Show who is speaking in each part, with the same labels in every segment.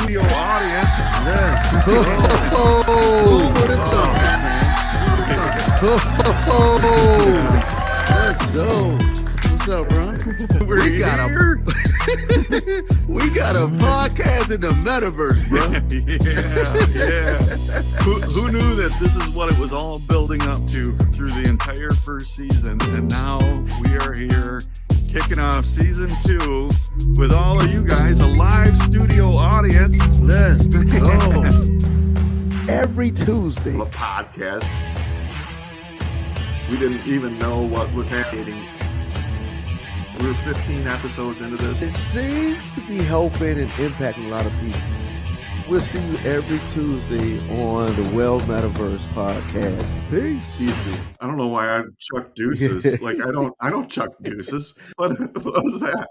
Speaker 1: studio audience.
Speaker 2: Yes. Let's go. What's up, bro?
Speaker 1: We
Speaker 2: got a podcast in the Metaverse, bro.
Speaker 1: yeah. Who knew that this is what it was all building up to through the entire first season, and now we are here kicking off season 2 with all of you guys, a live studio audience.
Speaker 2: Let's go. Every Tuesday.
Speaker 1: A podcast. We didn't even know what was happening. We were 15 episodes into this.
Speaker 2: It seems to be helping and impacting a lot of people. We'll see you every Tuesday on the Well Metaverse podcast. Peace.
Speaker 1: I don't know why I chuck deuces. Like I don't chuck deuces. What was that?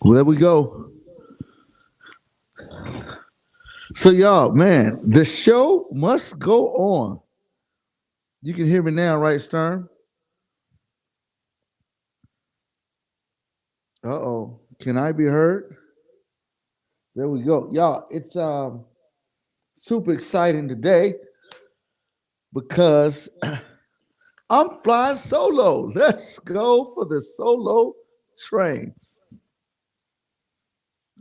Speaker 2: Well, there we go. So, y'all, man, the show must go on. You can hear me now, right, Stern? Uh-oh. Can I be heard? There we go. Y'all, it's super exciting today because I'm flying solo. Let's go for the solo train.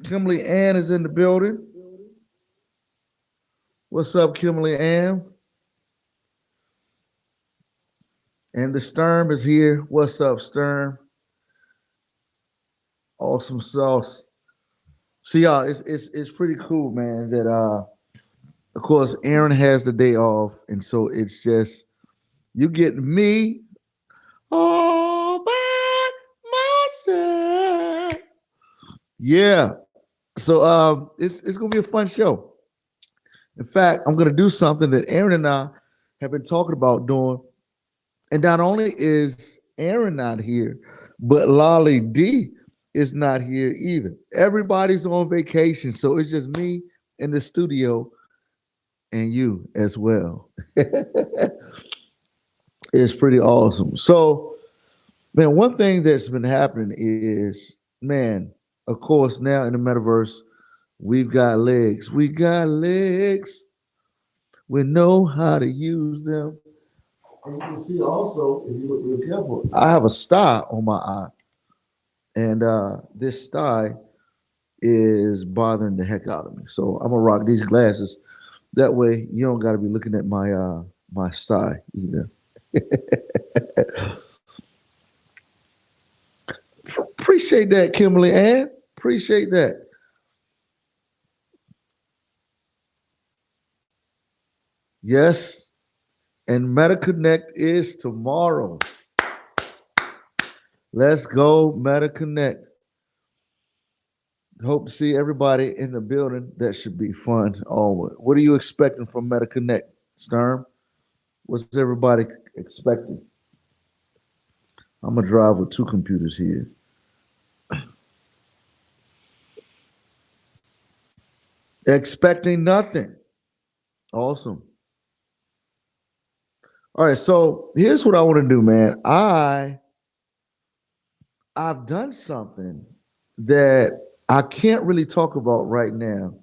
Speaker 2: Kimberly Ann is in the building. What's up, Kimberly Ann? And the Sturm is here. What's up, Sturm? Awesome sauce. See, y'all, it's pretty cool, man, that of course Aaron has the day off, and so it's just you get me all by myself. Yeah. So it's gonna be a fun show. In fact, I'm gonna do something that Aaron and I have been talking about doing. And not only is Aaron not here, but Lolly D is not here either. Everybody's on vacation, so it's just me in the studio and you as well. It's pretty awesome. So, man, one thing that's been happening is, man, of course, now in the Metaverse, we've got legs. We got legs. We know how to use them. And you can see also, if you look real careful, I have a star on my eye. And this star is bothering the heck out of me. So I'm gonna rock these glasses. That way you don't gotta be looking at my my star either. Appreciate that, Kimberly Ann. Appreciate that. Yes. And MetaConnect is tomorrow. Let's go, MetaConnect. Hope to see everybody in the building. That should be fun. What are you expecting from MetaConnect, Sturm? What's everybody expecting? I'm going to drive with 2 computers here. Expecting nothing. Awesome. All right, so here's what I want to do, man. I've done something that I can't really talk about right now,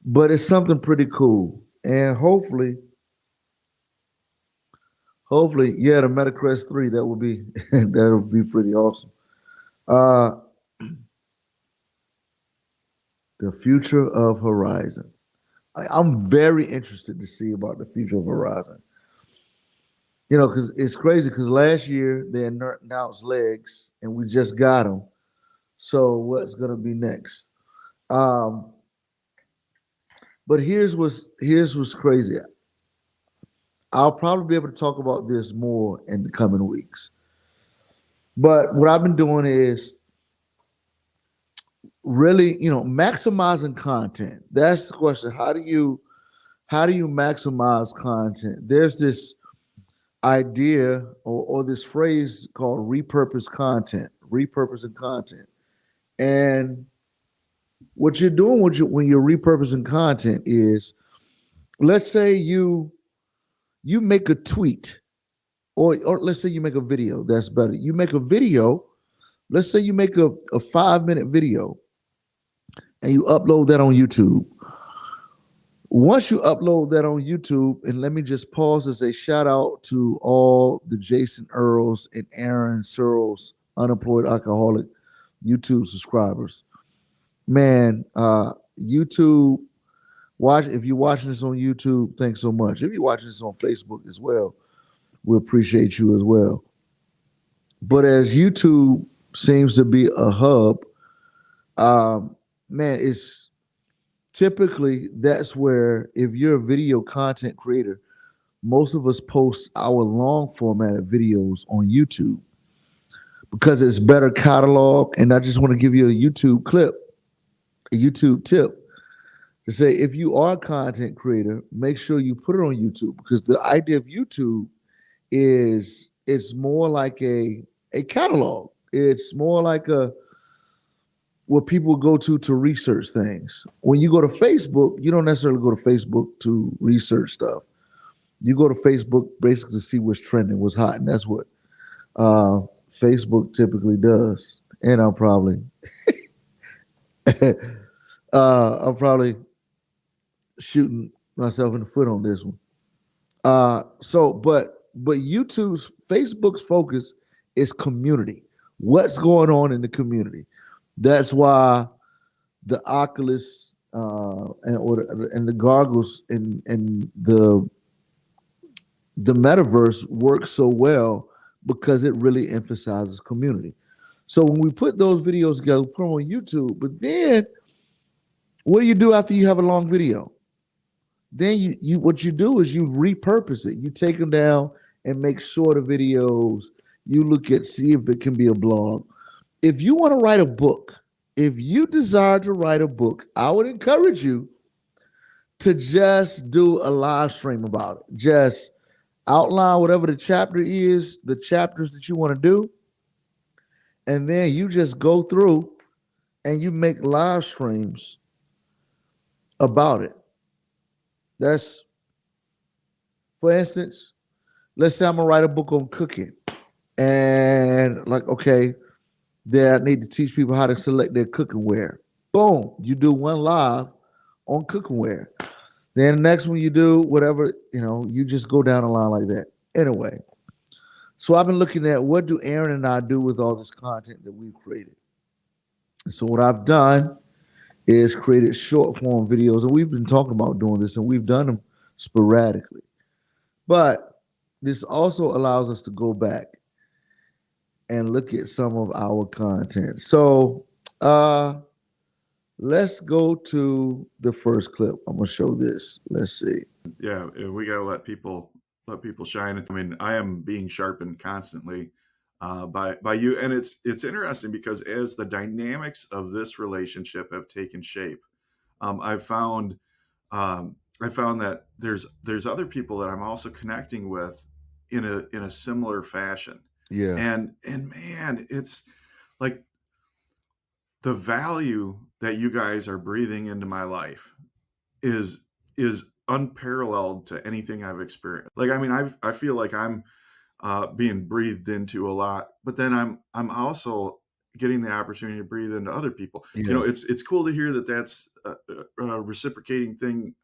Speaker 2: but it's something pretty cool. And hopefully, yeah, the MetaQuest 3, that would be that'll be pretty awesome. The future of Horizon. I'm very interested to see about the future of Horizon. You know, because it's crazy because last year they announced legs and we just got them. So what's going to be next? But here's what's crazy. I'll probably be able to talk about this more in the coming weeks. But what I've been doing is really, maximizing content. That's the question. How do you maximize content? There's this idea or this phrase called repurposing content. And what you're doing when you're repurposing content is, let's say you make a tweet, or let's say you make a video. That's better. You make a video. Let's say you make a 5-minute video and you upload that on YouTube. Once you upload that on YouTube, and let me just pause and say shout out to all the Jason Earls and Aaron Searles unemployed alcoholic YouTube subscribers. Man, YouTube, watch if you're watching this on YouTube, thanks so much. If you're watching this on Facebook as well, we appreciate you as well. But as YouTube seems to be a hub, man, it's typically that's where, if you're a video content creator, most of us post our long formatted videos on YouTube because it's better catalog. And I just want to give you a YouTube clip, a YouTube tip to say, if you are a content creator, make sure you put it on YouTube, because the idea of YouTube is it's more like a catalog. It's more like a where people go to research things. When you go to Facebook, you don't necessarily go to Facebook to research stuff. You go to Facebook basically to see what's trending, what's hot, and that's what Facebook typically does. And I'm probably shooting myself in the foot on this one. But Facebook's focus is community. What's going on in the community? That's why the Oculus and the goggles and the metaverse works so well because it really emphasizes community. So when we put those videos together, we put them on YouTube. But then, what do you do after you have a long video? Then you what you do is you repurpose it. You take them down and make shorter videos. You look at see if it can be a blog. If you want to write a book, if you desire to write a book, I would encourage you to just do a live stream about it. Just outline whatever the chapter is, the chapters that you want to do, and then you just go through and you make live streams about it. That's, for instance, let's say I'm gonna write a book on cooking, and like, okay, there I need to teach people how to select their cookware. Boom, you do one live on cookware. Then the next one you do whatever, you just go down the line like that. Anyway, so I've been looking at what do Aaron and I do with all this content that we've created. So what I've done is created short form videos, and we've been talking about doing this, and we've done them sporadically. But this also allows us to go back and look at some of our content. So let's go to the first clip. I'm gonna show this. Let's see.
Speaker 1: Yeah, we gotta let people shine. I mean, I am being sharpened constantly by you, and it's interesting because as the dynamics of this relationship have taken shape, I've found that there's other people that I'm also connecting with in a similar fashion.
Speaker 2: Yeah.
Speaker 1: And man, it's like the value that you guys are breathing into my life is unparalleled to anything I've experienced. Like, I mean, I feel like I'm being breathed into a lot, but then I'm also getting the opportunity to breathe into other people.
Speaker 2: Yeah.
Speaker 1: It's cool to hear that that's a reciprocating thing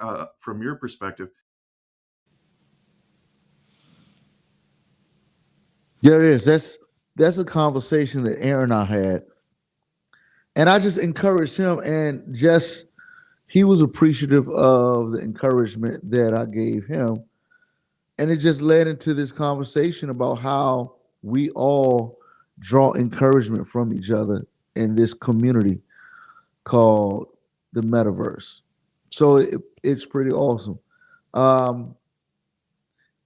Speaker 1: from your perspective.
Speaker 2: There it is. That's a conversation that Aaron and I had, and I just encouraged him, and just he was appreciative of the encouragement that I gave him, and it just led into this conversation about how we all draw encouragement from each other in this community called the Metaverse. So it's pretty awesome. And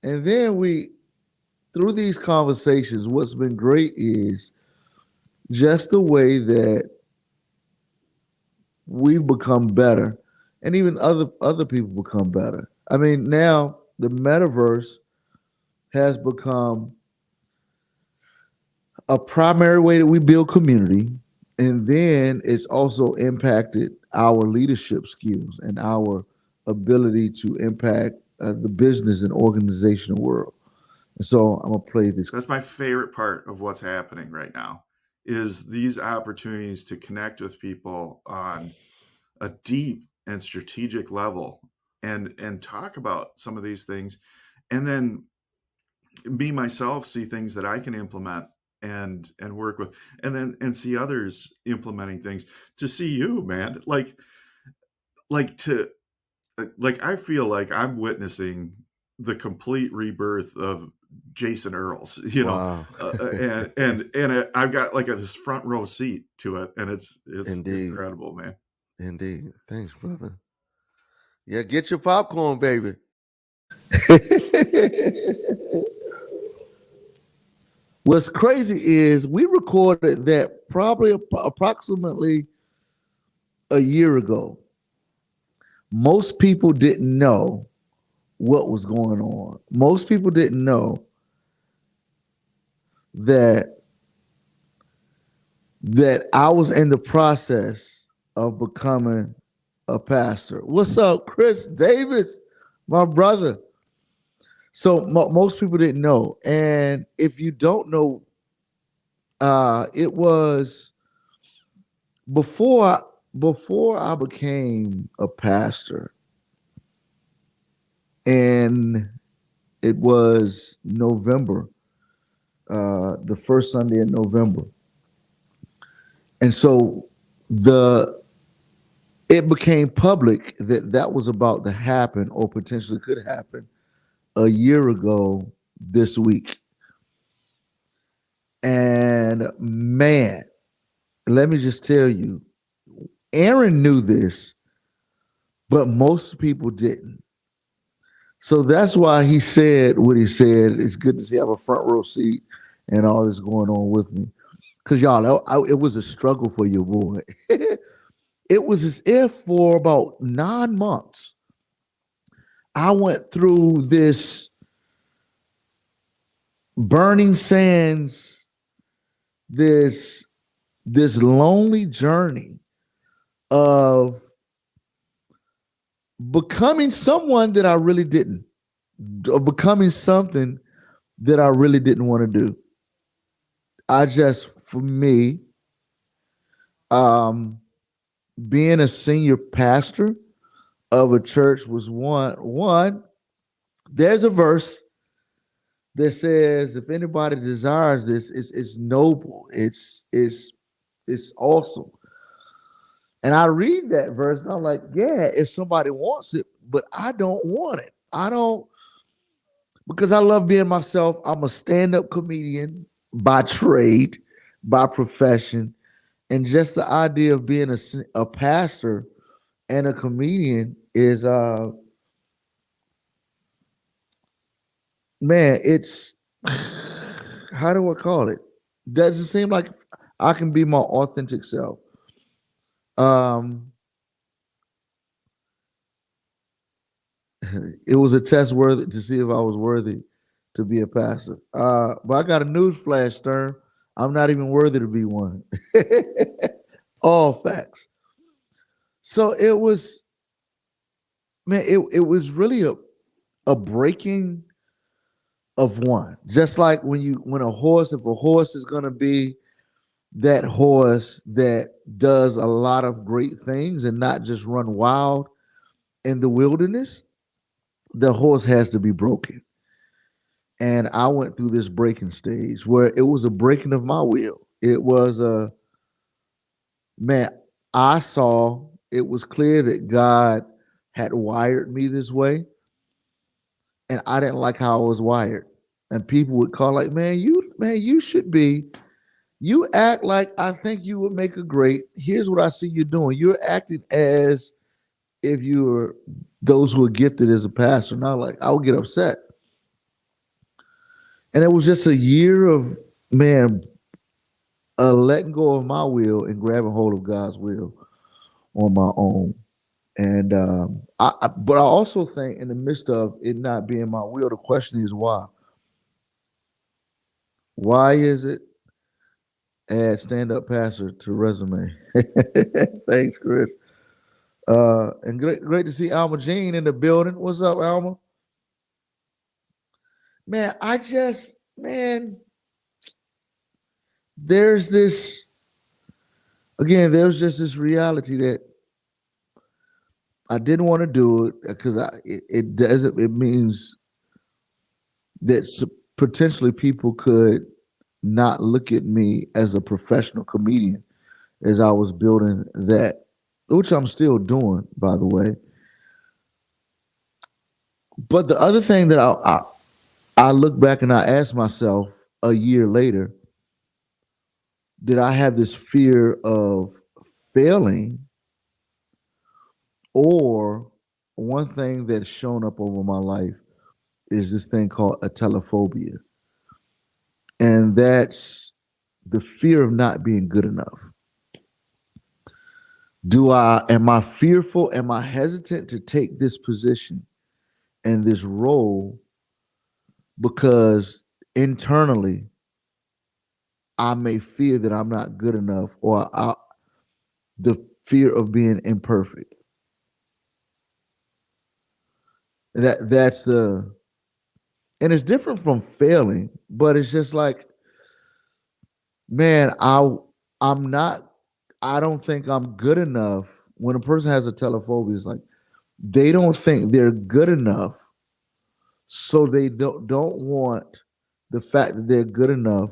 Speaker 2: then through these conversations, what's been great is just the way that we've become better, and even other people become better. I mean, now the Metaverse has become a primary way that we build community. And then it's also impacted our leadership skills and our ability to impact the business and organizational world. And so I'm gonna play this.
Speaker 1: That's my favorite part of what's happening right now is these opportunities to connect with people on a deep and strategic level and talk about some of these things, and then me myself see things that I can implement and work with, and then and see others implementing things, to see you, man, like to like I feel like I'm witnessing the complete rebirth of Jason Earls,
Speaker 2: Wow.
Speaker 1: I've got like this front row seat to it, and it's
Speaker 2: Indeed.
Speaker 1: incredible, man.
Speaker 2: Indeed. Thanks, brother. Yeah, get your popcorn, baby. What's crazy is we recorded that probably approximately a year ago. Most people didn't know what was going on. Most people didn't know that I was in the process of becoming a pastor. What's up, Chris Davis, my brother? So most people didn't know, and if you don't know, it was before I became a pastor, and it was November, the first Sunday in November, and so it became public that that was about to happen or potentially could happen a year ago this week. And man, let me just tell you, Aaron knew this, but most people didn't. So that's why he said what he said. It's good to see I have a front row seat and all this going on with me. Because y'all, it was a struggle for your boy. It was as if for about 9 months, I went through this burning sands, this lonely journey of becoming someone that I really didn't, or becoming something that I really didn't want to do. I just, for me, um, being a senior pastor of a church was one. There's a verse that says, "If anybody desires this, it's noble. It's awesome." And I read that verse and I'm like, yeah, if somebody wants it, but I don't want it. I don't, because I love being myself. I'm a stand-up comedian by trade, by profession. And just the idea of being a pastor and a comedian is man, it's how do I call it? Does it seem like I can be my authentic self? Um it was a test worthy to see if I was worthy to be a pastor. But I got a news flash, Stern. I'm not even worthy to be one. All facts. So it was, man, it was really a breaking of one. Just like when a horse, if a horse is gonna be that horse that does a lot of great things and not just run wild in the wilderness, the horse has to be broken. And I went through this breaking stage where it was a breaking of my will. It was a man, I saw it was clear that God had wired me this way, and I didn't like how I was wired. And people would call like, you should be. You act like I think you would make a great. Here's what I see you doing. You're acting as if you were those who are gifted as a pastor. Now, like I would get upset. And it was just a year of man, letting go of my will and grabbing hold of God's will on my own. And but I also think in the midst of it not being my will, the question is why. Why is it? Add stand up passer to resume. Thanks, Chris. And great to see Alma Jean in the building. What's up, Alma? Man, man, there's this, again, there's just this reality that I didn't want to do it because it doesn't, it means that potentially people could not look at me as a professional comedian as I was building that, which I'm still doing, by the way. But the other thing that I look back and I ask myself a year later, did I have this fear of failing, or one thing that's shown up over my life is this thing called a telephobia. And that's the fear of not being good enough. Am I fearful? Am I hesitant to take this position and this role because internally I may fear that I'm not good enough, or the fear of being imperfect? That's the, and it's different from failing, but it's just like, man, I'm not, I don't think I'm good enough. When a person has a telephobia, it's like they don't think they're good enough, so they don't want the fact that they're good enough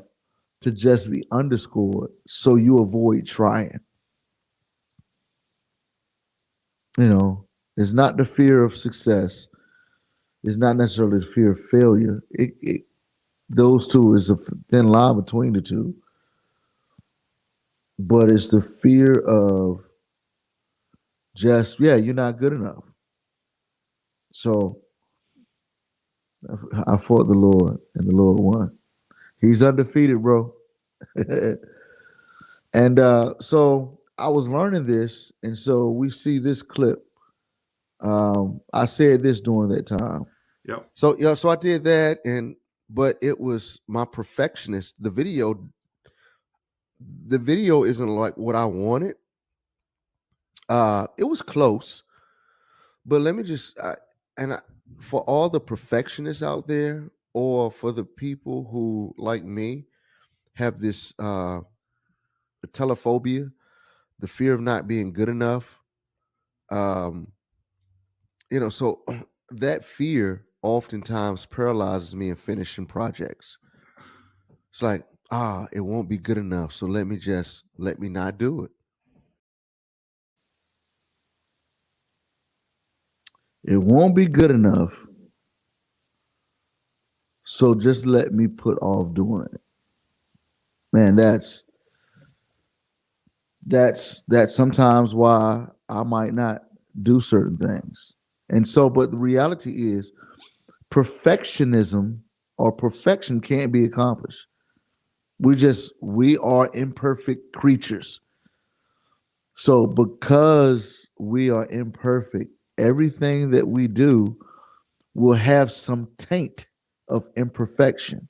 Speaker 2: to just be underscored, so you avoid trying. You know, it's not the fear of success. It's not necessarily the fear of failure. Those two is a thin line between the two, but it's the fear of just, yeah, you're not good enough. So I fought the Lord, and the Lord won. He's undefeated, bro. And so I was learning this, and so we see this clip. I said this during that time.
Speaker 1: Yep.
Speaker 3: So yeah, so I did that, but it was my perfectionist. The video isn't like what I wanted. It was close, but let me just for all the perfectionists out there, or for the people who, like me, have this telephobia, the fear of not being good enough. Um, so that fear oftentimes paralyzes me in finishing projects. It's like, it won't be good enough, so let me not do it.
Speaker 2: It won't be good enough, so just let me put off doing it. Man, that's sometimes why I might not do certain things. And so, but the reality is, perfectionism or perfection can't be accomplished. We are imperfect creatures. So because we are imperfect, everything that we do will have some taint of imperfection.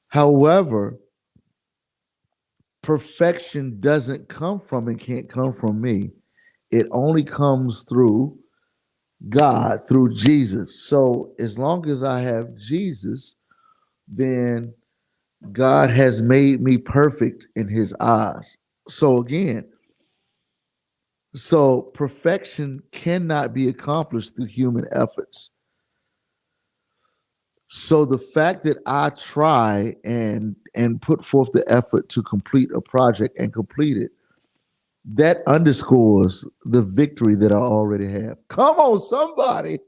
Speaker 2: However, perfection doesn't come from and can't come from me. It only comes through God, through Jesus. So as long as I have Jesus, then God has made me perfect in his eyes. So again, so perfection cannot be accomplished through human efforts. So the fact that I try and put forth the effort to complete a project and complete it, that underscores the victory that I already have. Come on, somebody.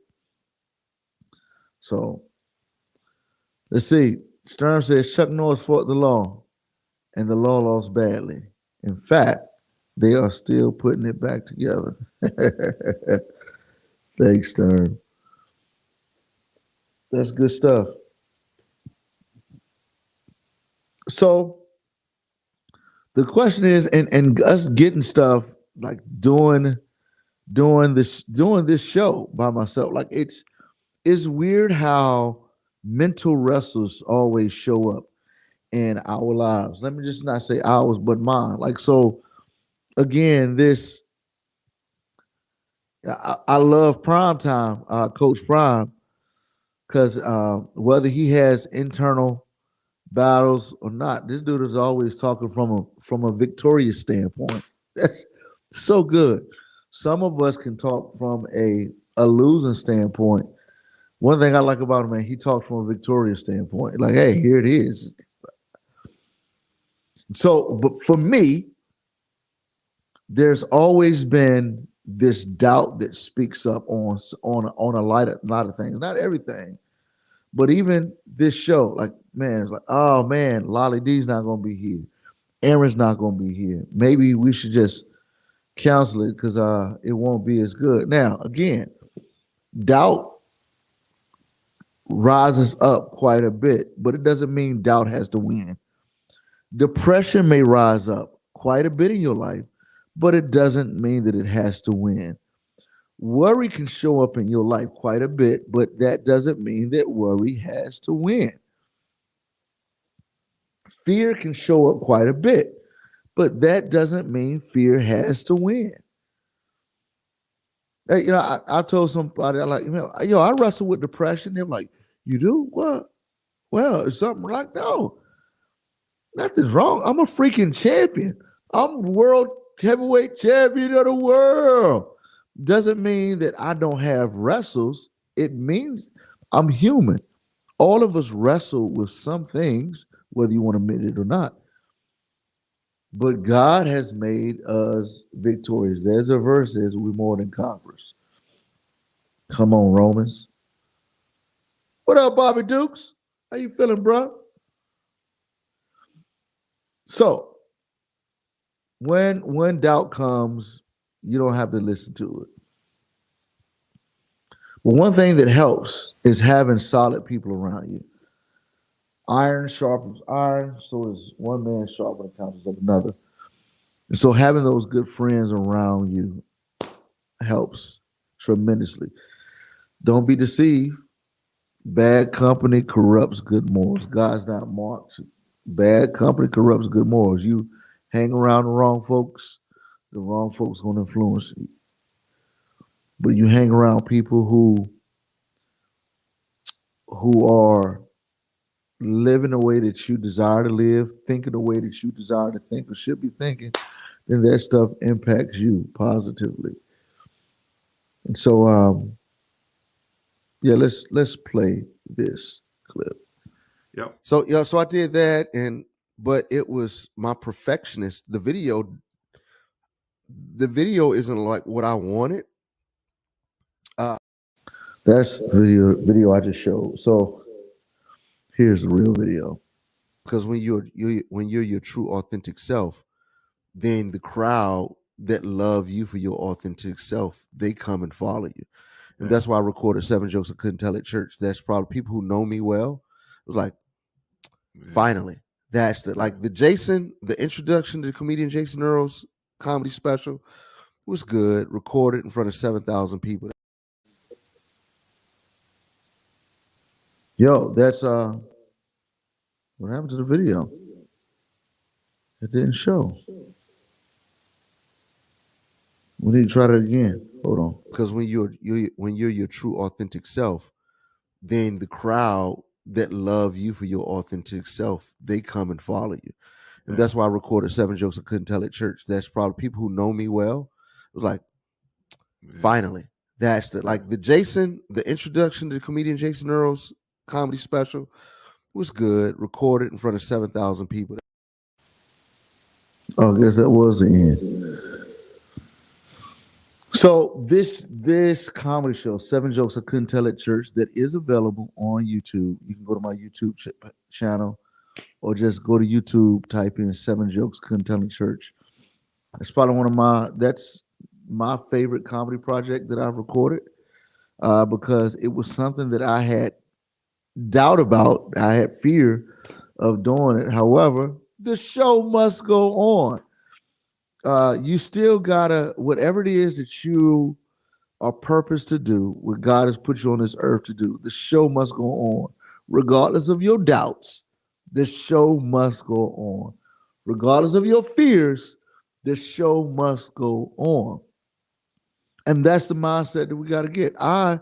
Speaker 2: So let's see. Stern says Chuck Norris fought the law, and the law lost badly. In fact, they are still putting it back together. Thanks, Stern. That's good stuff. So the question is, and us getting stuff like doing this show by myself, like it's weird how mental wrestlers always show up. in our lives. Let me just not say ours, but mine. Like, so again, this I love Prime Time, Coach Prime, because whether he has internal battles or not, this dude is always talking from a victorious standpoint. That's so good. Some of us can talk from a losing standpoint. One thing I like about him, man, he talks from a victorious standpoint. Like, hey, here it is. So, but for me, there's always been this doubt that speaks up on a lot of things, not everything, but even this show. Like, man, it's like, oh man, Lolly D's not gonna be here, Aaron's not gonna be here. Maybe we should just cancel it because it won't be as good. Now, again, doubt rises up quite a bit, but it doesn't mean doubt has to win. Depression may rise up quite a bit in your life, but it doesn't mean that it has to win. Worry can show up in your life quite a bit, but that doesn't mean that worry has to win. Fear can show up quite a bit, but that doesn't mean fear has to win. Hey, I told somebody, I like, yo, I wrestle with depression. They're like, you do? What? Well, it's something like, no, nothing's wrong. I'm a freaking champion. I'm world heavyweight champion of the world. Doesn't mean that I don't have wrestles. It means I'm human. All of us wrestle with some things, whether you want to admit it or not. But God has made us victorious. There's a verse that says we're more than conquerors. Come on, Romans. What up, Bobby Dukes? How you feeling, bro? So, when doubt comes, you don't have to listen to it. But one thing that helps is having solid people around you. Iron sharpens iron, so is one man sharpening the countenance of another. And so having those good friends around you helps tremendously. Don't be deceived. Bad company corrupts good morals. God's not marked. Bad company corrupts good morals. You hang around the wrong folks going to influence you. But you hang around people who are living the way that you desire to live, thinking the way that you desire to think or should be thinking, then that stuff impacts you positively. And so, yeah, let's play this clip.
Speaker 1: Yep.
Speaker 3: So I did that, but it was my perfectionist. The video isn't like what I wanted.
Speaker 2: That's the video I just showed. So here's the real video.
Speaker 3: Because when you're your true authentic self, then the crowd that love you for your authentic self, they come and follow you. And that's why I recorded 7 jokes I couldn't tell at church. That's probably people who know me well. It was like, finally, that's the introduction to the comedian Jason Earl's comedy special was good. Recorded in front of 7,000 people.
Speaker 2: Yo, that's what happened to the video? It didn't show. We need to try that again. Hold on.
Speaker 3: Because when you're your true authentic self, then the crowd that love you for your authentic self, they come and follow you. And that's why I recorded 7 jokes I couldn't tell at church. That's probably people who know me well. It was like, finally, that's the introduction to the comedian Jason Earl's comedy special was good. Recorded in front of 7,000 people.
Speaker 2: Oh, I guess that was the end. So this comedy show, 7 jokes I couldn't tell at church, that is available on YouTube. You can go to my YouTube channel, or just go to YouTube, type in 7 jokes couldn't tell at church. It's probably that's my favorite comedy project that I've recorded, because it was something that I had doubt about. I had fear of doing it. However, the show must go on. You still gotta, whatever it is that you are purposed to do, what God has put you on this earth to do, the show must go on, regardless of your doubts. The show must go on. Regardless of your fears, the show must go on. And that's the mindset that we got to get. I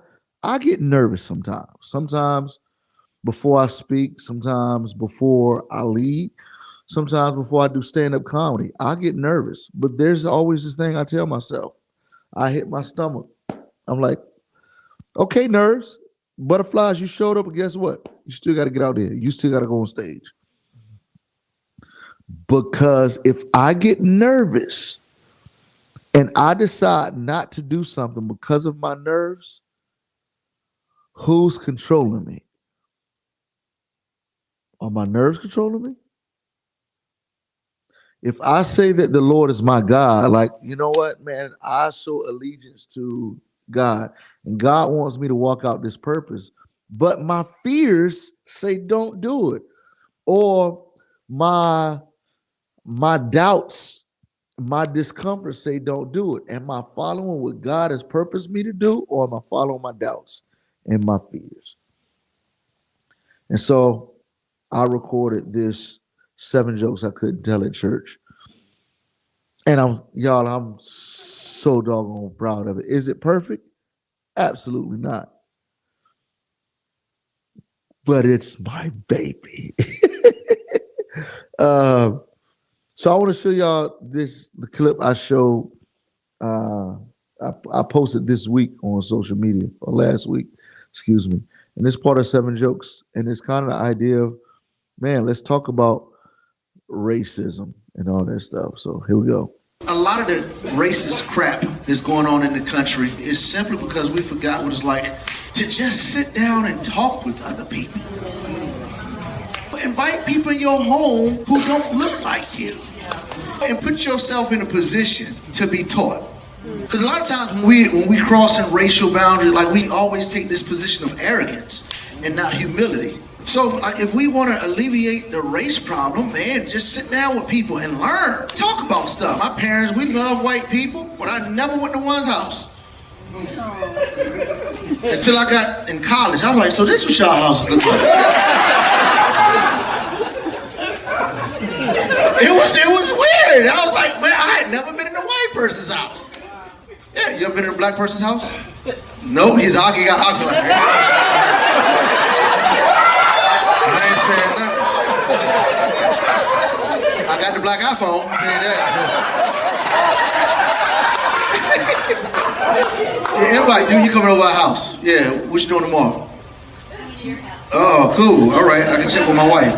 Speaker 2: get nervous sometimes. Sometimes before I speak, sometimes before I lead, sometimes before I do stand-up comedy. I get nervous. But there's always this thing I tell myself. I hit my stomach. I'm like, okay, nerves, butterflies, you showed up, but guess what? You still got to get out there. You still got to go on stage. Because if I get nervous and I decide not to do something because of my nerves, who's controlling me? Are my nerves controlling me? If I say that the Lord is my God, like, you know what, man, I show allegiance to God, and God wants me to walk out this purpose, but my fears say don't do it, or my doubts, my discomfort say don't do it. Am I following what God has purposed me to do, or am I following my doubts and my fears? And so I recorded this 7 jokes I couldn't tell at church. And I'm so doggone proud of it. Is it perfect? Absolutely not. But it's my baby. So I want to show y'all the clip I showed. I posted this week on social media, or last week, excuse me. And it's part of 7 jokes. And it's kind of the idea of, man, let's talk about racism and all that stuff. So here we go.
Speaker 4: A lot of the racist crap that's going on in the country is simply because we forgot what it's like to just sit down and talk with other people. Invite people in your home who don't look like you, and put yourself in a position to be taught. Because a lot of times when we cross in racial boundaries, like, we always take this position of arrogance and not humility. So if we want to alleviate the race problem, man, just sit down with people and learn. Talk about stuff. My parents, we love white people, but I never went to one's house. Until I got in college. I was like, so this was y'all houses look like. It was weird. I was like, man, I had never been in a white person's house. Yeah, you ever been in a black person's house? No, he got hockey like that. I ain't saying nothing. I got the black iPhone, I'll tell you that. Yeah, everybody, dude, you coming over our house? Yeah, what you doing tomorrow? Oh, cool. All right, I can check with my wife.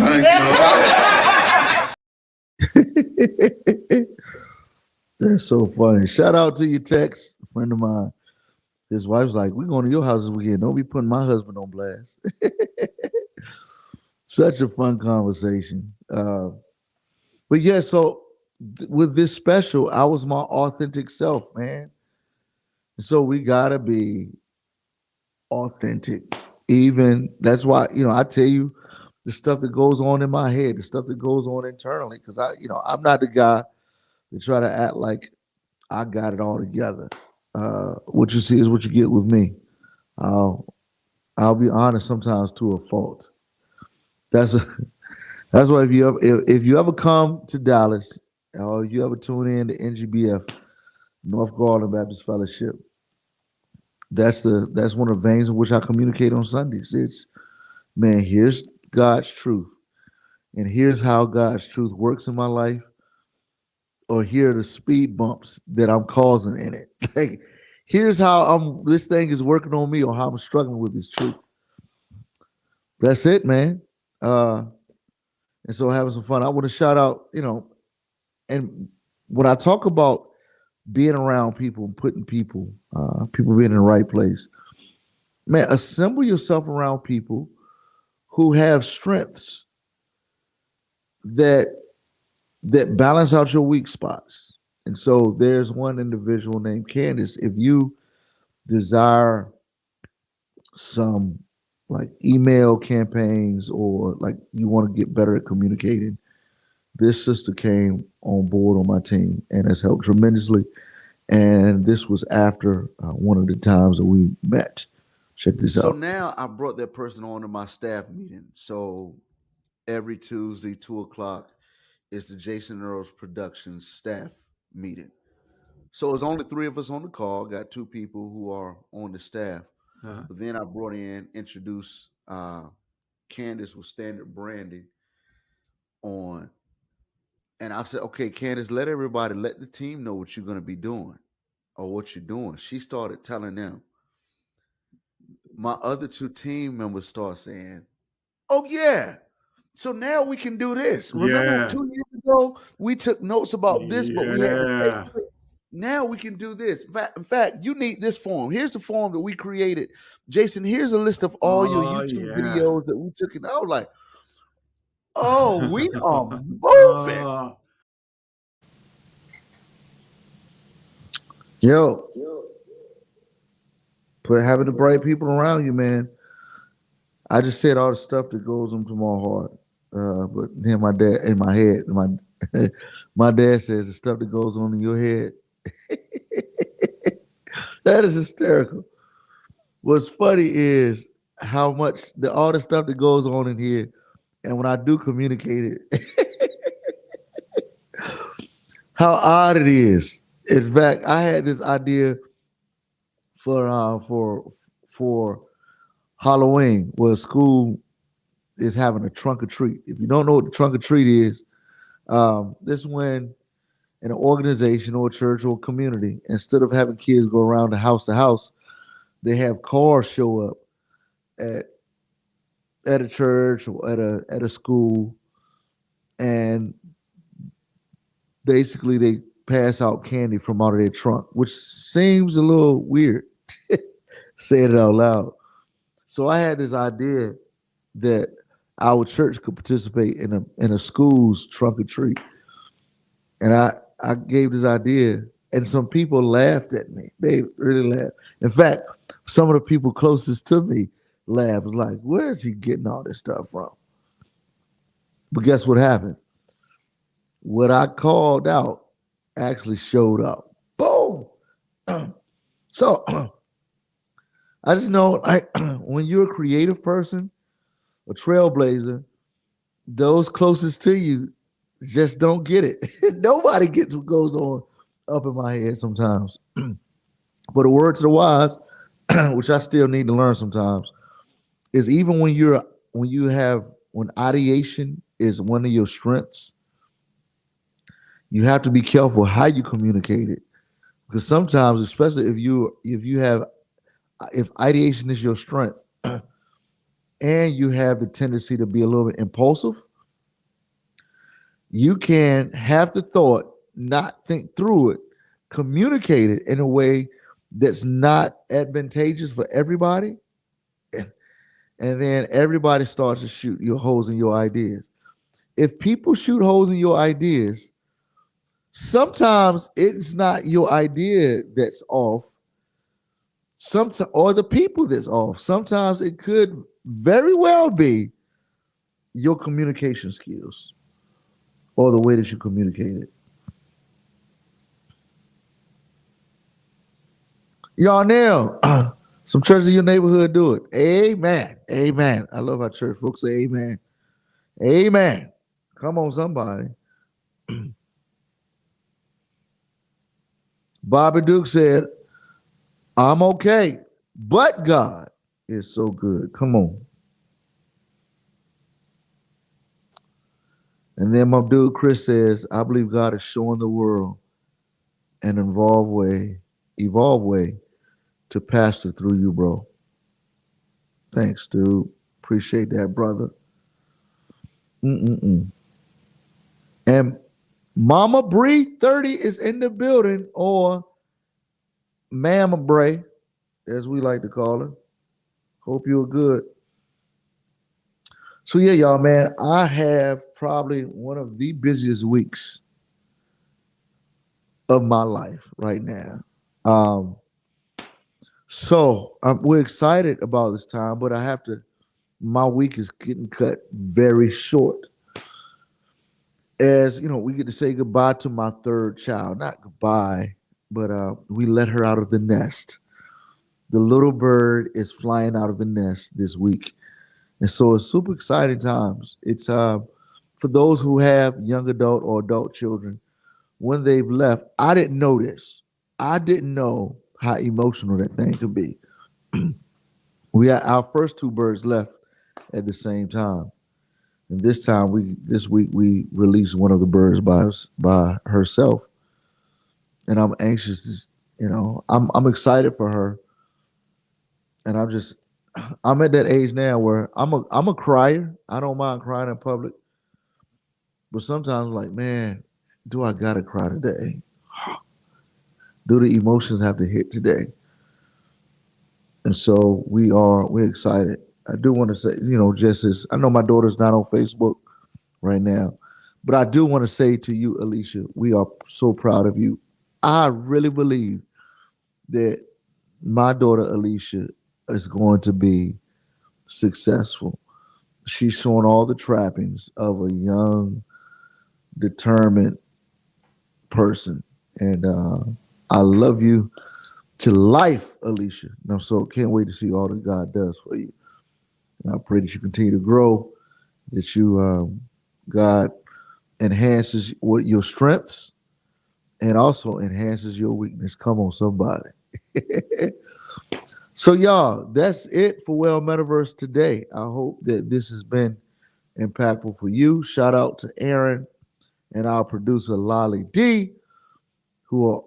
Speaker 2: That's so funny. Shout out to your text, a friend of mine. His wife's like, we're going to your house this weekend. Don't be putting my husband on blast. Such a fun conversation. But yeah, so with this special, I was my authentic self, man. So we gotta be authentic. Even that's why, I tell you the stuff that goes on in my head, the stuff that goes on internally, because I'm not the guy that try to act like I got it all together. What you see is what you get with me. I'll be honest sometimes to a fault. That's why if you ever come to Dallas, or you ever tune in to NGBF, North Garland Baptist Fellowship, that's one of the veins in which I communicate on Sundays. It's, man, here's God's truth, and here's how God's truth works in my life, or here are the speed bumps that I'm causing in it. Like, here's how this thing is working on me, or how I'm struggling with this truth. That's it, man. And so having some fun. I want to shout out, and when I talk about being around people and putting people being in the right place, man, assemble yourself around people who have strengths that balance out your weak spots. And so there's one individual named Candace. If you desire some like email campaigns, or like you want to get better at communicating, this sister came on board on my team and has helped tremendously. And this was after one of the times that we met. Check this out. So now I brought that person on to my staff meeting. So
Speaker 3: every Tuesday, 2 o'clock, is the Jason Earls Productions staff meeting. So it's only three of us on the call. Got two people who are on the staff.
Speaker 1: Uh,
Speaker 3: But then I brought in, introduced Candace with Standard Branding on. And I said, okay, Candace, let the team know what you're going to be doing or what you're doing. She started telling them. My other two team members start saying, oh, yeah. So now we can do this. Remember
Speaker 1: yeah.
Speaker 3: 2 years ago, we took notes about this, but we had to pay
Speaker 1: Yeah.
Speaker 3: for it. Now we can do this. In fact, you need this form. Here's the form that we created. Jason, here's a list of all your
Speaker 1: Oh,
Speaker 3: YouTube
Speaker 1: yeah.
Speaker 3: videos that we took. And I was like, oh, we are moving.
Speaker 2: Yo, but having the bright people around you, man. I just said all the stuff that goes into my heart. But then my dad in my head, my dad says the stuff that goes on in your head. That is hysterical. What's funny is how much all the stuff that goes on in here, and when I do communicate it, how odd it is. In fact, I had this idea for Halloween, where school is having a trunk or treat. If you don't know what the trunk or treat is, this is when in an organization or a church or community, instead of having kids go around to house, they have cars show up at a church or at a school, and basically they pass out candy from out of their trunk, which seems a little weird. Saying it out loud. So I had this idea that our church could participate in a school's trunk or treat, and I gave this idea, and some people laughed at me. They really laughed. In fact, some of the people closest to me laughed. Like, where is he getting all this stuff from? But guess what happened? What I called out actually showed up. Boom. So I just know, when you're a creative person, a trailblazer, those closest to you just don't get it. Nobody gets what goes on up in my head sometimes. But a word to the wise, which I still need to learn sometimes, is even when ideation is one of your strengths, you have to be careful how you communicate it. Because sometimes, especially if ideation is your strength and you have the tendency to be a little bit impulsive, you can have the thought, not think through it, communicate it in a way that's not advantageous for everybody. And then everybody starts to shoot your holes in your ideas. If people shoot holes in your ideas, sometimes it's not your idea that's off, or the people that's off. Sometimes it could very well be your communication skills or the way that you communicate it. Y'all now, some churches in your neighborhood do it. Amen. Amen. I love how church folks say amen. Amen. Come on, somebody. Bobby Duke said, I'm okay, but God is so good. Come on. And then my dude Chris says, I believe God is showing the world an evolved way to pastor through you, bro. Thanks, dude. Appreciate that, brother. And Mama Bree 30 is in the building, or Mama Bray, as we like to call her. Hope you're good. So yeah, y'all, man, I have probably one of the busiest weeks of my life right now. So we're excited about this time, but my week is getting cut very short. As you know, we get to say goodbye to my third child. Not goodbye, but we let her out of the nest. The little bird is flying out of the nest this week. And so it's super exciting times. It's for those who have young adult or adult children, when they've left, I didn't know this. I didn't know how emotional that thing could be. We had our first two birds left at the same time. And this week we released one of the birds by herself. And I'm anxious to, I'm excited for her. And I'm at that age now where I'm a crier. I don't mind crying in public. But sometimes I'm like, man, do I gotta cry today? Do the emotions have to hit today? And so we're excited. I do want to say, just as I know my daughter's not on Facebook right now, but I do want to say to you, Alicia, we are so proud of you. I really believe that my daughter Alicia is going to be successful. She's showing all the trappings of a young, determined person. And I love you to life, Alicia. And I'm so can't wait to see all that God does for you. And I pray that you continue to grow, that you God enhances what your strengths and also enhances your weakness. Come on, somebody. So, y'all, that's it for Well Metaverse today. I hope that this has been impactful for you. Shout out to Aaron and our producer, Lolly D, who are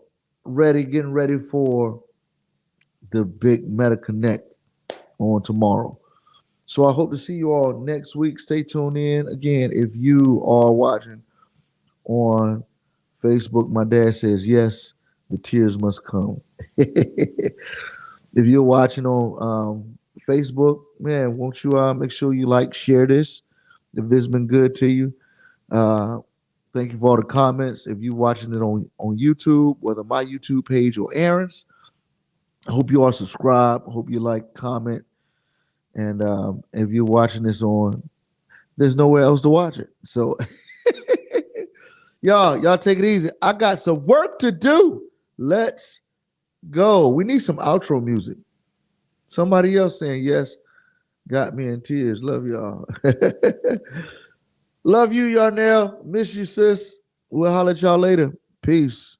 Speaker 2: getting ready for the big Meta Connect on tomorrow. So I hope to see you all next week. Stay tuned in. Again, if you are watching on Facebook, my dad says, yes, the tears must come. If you're watching on Facebook, man, won't you make sure you share this if it's been good to you. Thank you for all the comments. If you're watching it on YouTube, whether my YouTube page or Aaron's, I hope you are subscribed. I hope you comment. And if you're watching this there's nowhere else to watch it. So y'all take it easy. I got some work to do. Let's go. We need some outro music. Somebody else saying yes got me in tears. Love y'all. Love you, Yarnell. Miss you, sis. We'll holler at y'all later. Peace.